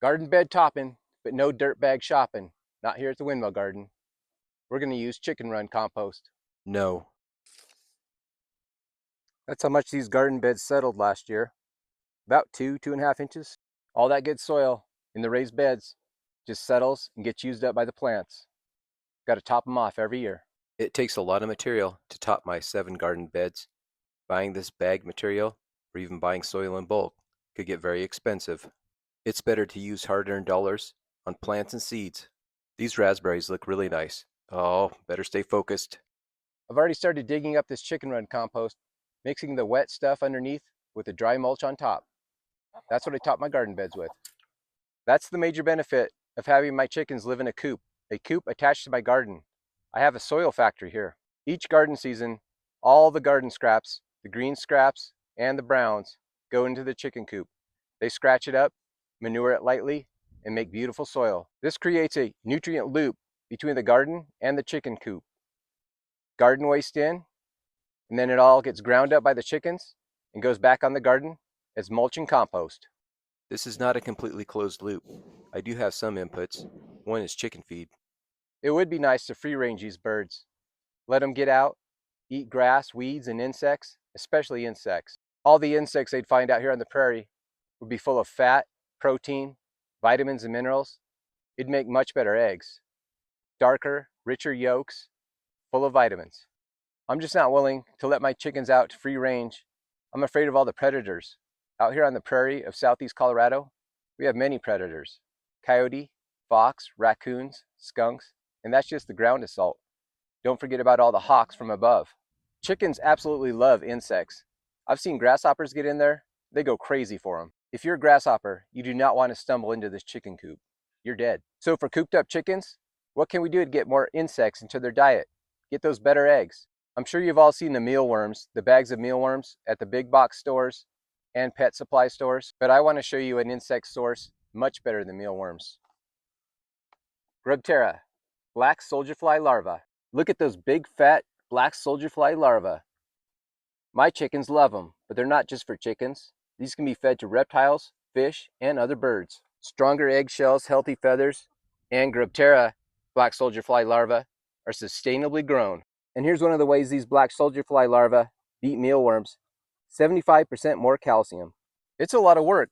Garden bed topping, but no dirt bag shopping. Not here at the Windmill Garden. We're going to use chicken run compost. No. That's how much these garden beds settled last year. About 2.5 inches. All that good soil in the raised beds just settles and gets used up by the plants. Got to top them off every year. It takes a lot of material to top my 7 garden beds. Buying this bagged material, or even buying soil in bulk, could get very expensive. It's better to use hard-earned dollars on plants and seeds. These raspberries look really nice. Oh, better stay focused. I've already started digging up this chicken run compost, mixing the wet stuff underneath with the dry mulch on top. That's what I top my garden beds with. That's the major benefit of having my chickens live in a coop attached to my garden. I have a soil factory here. Each garden season, all the garden scraps, the green scraps and the browns, go into the chicken coop. They scratch it up, manure it lightly, and make beautiful soil. This creates a nutrient loop between the garden and the chicken coop. Garden waste in, and then it all gets ground up by the chickens and goes back on the garden as mulch and compost. This is not a completely closed loop. I do have some inputs. One is chicken feed. It would be nice to free range these birds. Let them get out, eat grass, weeds, and insects, especially insects. All the insects they'd find out here on the prairie would be full of fat, protein, vitamins, and minerals. It'd make much better eggs. Darker, richer yolks, full of vitamins. I'm just not willing to let my chickens out to free range. I'm afraid of all the predators. Out here on the prairie of southeast Colorado, we have many predators. Coyote, fox, raccoons, skunks, and that's just the ground assault. Don't forget about all the hawks from above. Chickens absolutely love insects. I've seen grasshoppers get in there. They go crazy for them. If you're a grasshopper, you do not want to stumble into this chicken coop. You're dead. So for cooped up chickens, what can we do to get more insects into their diet? Get those better eggs. I'm sure you've all seen the mealworms, the bags of mealworms at the big box stores and pet supply stores, but I want to show you an insect source much better than mealworms. Grub Terra, black soldier fly larva. Look at those big fat black soldier fly larvae. My chickens love them, but they're not just for chickens. These can be fed to reptiles, fish, and other birds. Stronger eggshells, healthy feathers, and Grub Terra, black soldier fly larvae, are sustainably grown. And here's one of the ways these black soldier fly larvae beat mealworms: 75% more calcium. It's a lot of work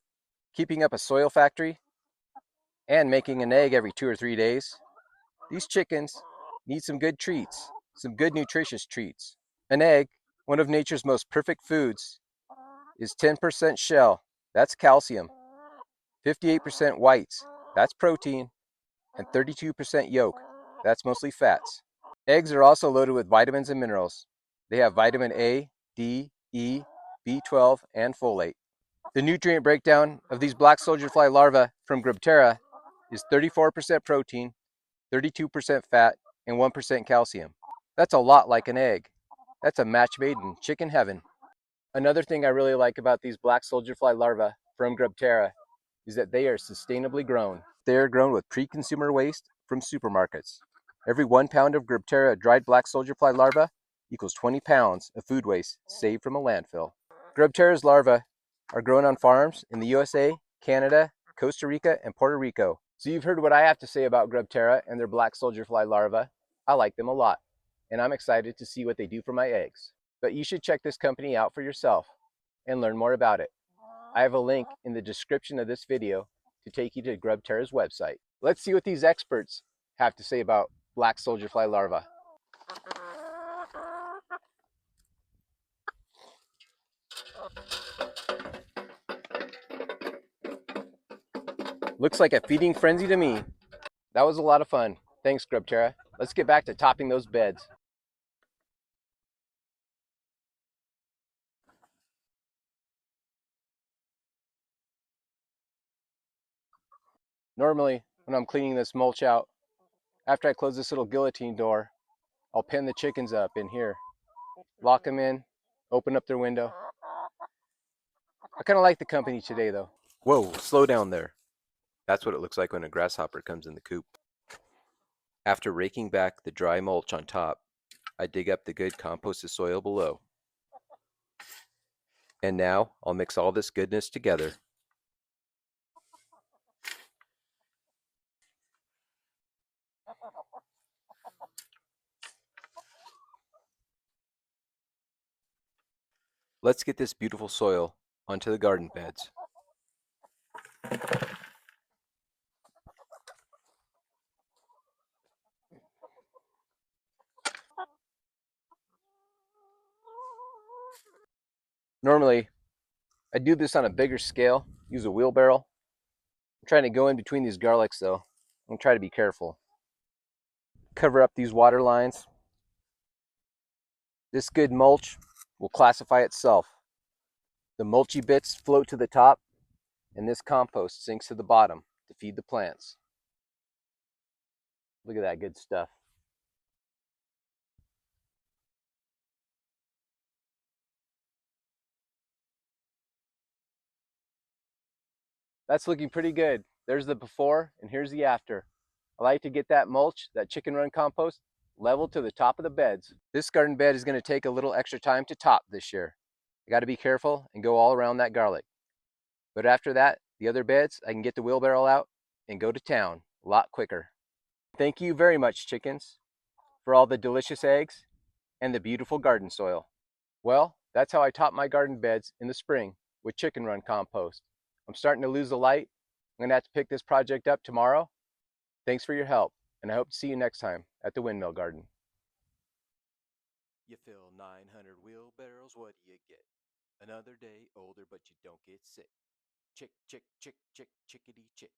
keeping up a soil factory and making an egg every 2 or 3 days. These chickens need some good treats, some good nutritious treats. An egg, one of nature's most perfect foods, is 10% shell, that's calcium, 58% whites, that's protein, and 32% yolk, that's mostly fats. Eggs are also loaded with vitamins and minerals. They have vitamin A, D, E, B12, and folate. The nutrient breakdown of these black soldier fly larvae from Grub Terra is 34% protein, 32% fat, and 1% calcium. That's a lot like an egg. That's a match made in chicken heaven. Another thing I really like about these black soldier fly larvae from Grub Terra is that they are sustainably grown. They are grown with pre-consumer waste from supermarkets. Every 1 pound of Grub Terra dried black soldier fly larva equals 20 pounds of food waste saved from a landfill. Grub Terra's larvae are grown on farms in the USA, Canada, Costa Rica, and Puerto Rico. So you've heard what I have to say about Grub Terra and their black soldier fly larvae. I like them a lot, and I'm excited to see what they do for my eggs. But you should check this company out for yourself and learn more about it. I have a link in the description of this video to take you to Grub Terra's website. Let's see what these experts have to say about black soldier fly larvae. Looks like a feeding frenzy to me. That was a lot of fun. Thanks, Grub Terra. Let's get back to topping those beds. Normally, when I'm cleaning this mulch out, after I close this little guillotine door, I'll pen the chickens up in here, lock them in, open up their window. I kind of like the company today, though. Whoa, slow down there. That's what it looks like when a grasshopper comes in the coop. After raking back the dry mulch on top, I dig up the good composted soil below. And now I'll mix all this goodness together. Let's get this beautiful soil onto the garden beds. Normally, I do this on a bigger scale, use a wheelbarrow. I'm trying to go in between these garlics though. I'm gonna try to be careful. Cover up these water lines. This good mulch will classify itself. The mulchy bits float to the top, and this compost sinks to the bottom to feed the plants. Look at that good stuff. That's looking pretty good. There's the before and here's the after. I like to get that mulch, that chicken run compost, leveled to the top of the beds. This garden bed is going to take a little extra time to top this year. I got to be careful and go all around that garlic. But after that, the other beds, I can get the wheelbarrow out and go to town a lot quicker. Thank you very much, chickens, for all the delicious eggs and the beautiful garden soil. Well, that's how I top my garden beds in the spring with chicken run compost. I'm starting to lose the light. I'm going to have to pick this project up tomorrow. Thanks for your help, and I hope to see you next time at the Windmill Garden. You fill 900 wheelbarrows, what do you get? Another day older, but you don't get sick. Chick, chick, chick, chick, chickadee, chick.